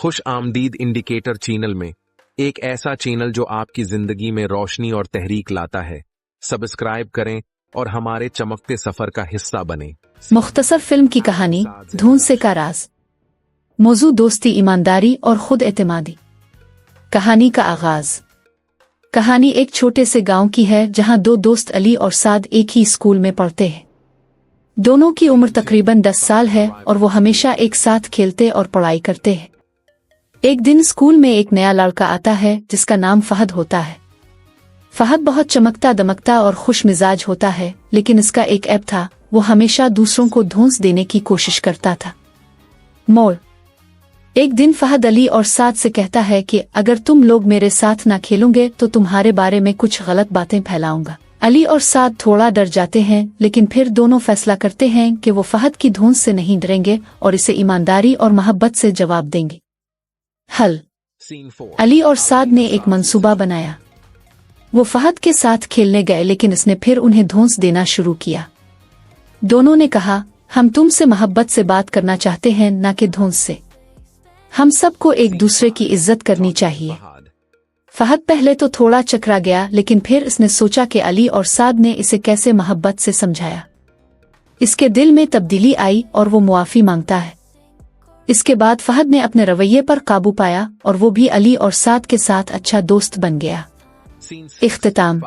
خوش آمدید indicator channel میں، ایک ایسا چینل جو آپ کی زندگی میں روشنی اور تحریک لاتا ہے۔ سبسکرائب کریں اور ہمارے چمکتے سفر کا حصہ بنیں۔ مختصر فلم کی کہانی دھون سے کا راز۔ موضوع دوستی، ایمانداری اور خود اعتمادی۔ کہانی کا آغاز۔ کہانی ایک چھوٹے سے گاؤں کی ہے جہاں دو دوست علی اور سعد ایک ہی اسکول میں پڑھتے ہیں۔ دونوں کی عمر تقریباً 10 سال ہے اور وہ ہمیشہ ایک ساتھ کھیلتے اور پڑھائی کرتے ہیں۔ ایک دن اسکول میں ایک نیا لڑکا آتا ہے جس کا نام فہد ہوتا ہے۔ فہد بہت چمکتا دمکتا اور خوش مزاج ہوتا ہے، لیکن اس کا ایک عیب تھا، وہ ہمیشہ دوسروں کو دھونس دینے کی کوشش کرتا تھا۔ موڑ۔ ایک دن فہد علی اور سعد سے کہتا ہے کہ اگر تم لوگ میرے ساتھ نہ کھیلو گے تو تمہارے بارے میں کچھ غلط باتیں پھیلاؤں گا۔ علی اور سعد تھوڑا ڈر جاتے ہیں، لیکن پھر دونوں فیصلہ کرتے ہیں کہ وہ فہد کی دھونس سے نہیں ڈریں گے اور اسے ایمانداری اور محبت سے جواب دیں گے۔ حل۔ علی اور سعد نے ایک منصوبہ بنایا۔ وہ فہد کے ساتھ کھیلنے گئے، لیکن اس نے پھر انہیں دھونس دینا شروع کیا۔ دونوں نے کہا، ہم تم سے محبت سے بات کرنا چاہتے ہیں، نہ کہ دھونس سے۔ ہم سب کو ایک دوسرے کی عزت کرنی چاہیے۔ فہد پہلے تو تھوڑا چکرا گیا، لیکن پھر اس نے سوچا کہ علی اور سعد نے اسے کیسے محبت سے سمجھایا۔ اس کے دل میں تبدیلی آئی اور وہ معافی مانگتا ہے۔ اس کے بعد فہد نے اپنے رویے پر قابو پایا اور وہ بھی علی اور سعد کے ساتھ اچھا دوست بن گیا۔ اختتام۔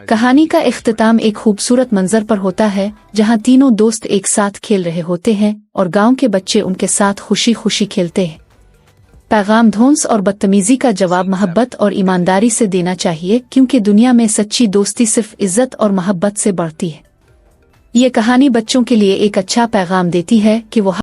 کہانی کا اختتام ایک خوبصورت منظر پر ہوتا ہے جہاں تینوں دوست ایک ساتھ کھیل رہے ہوتے ہیں اور گاؤں کے بچے ان کے ساتھ خوشی خوشی کھیلتے ہیں۔ پیغام: دھونس اور بدتمیزی کا جواب محبت اور ایمانداری سے دینا چاہیے، کیونکہ دنیا میں سچی دوستی صرف عزت اور محبت سے بڑھتی ہے۔ یہ کہانی بچوں کے لیے ایک اچھا پیغام دیتی ہے کہ وہ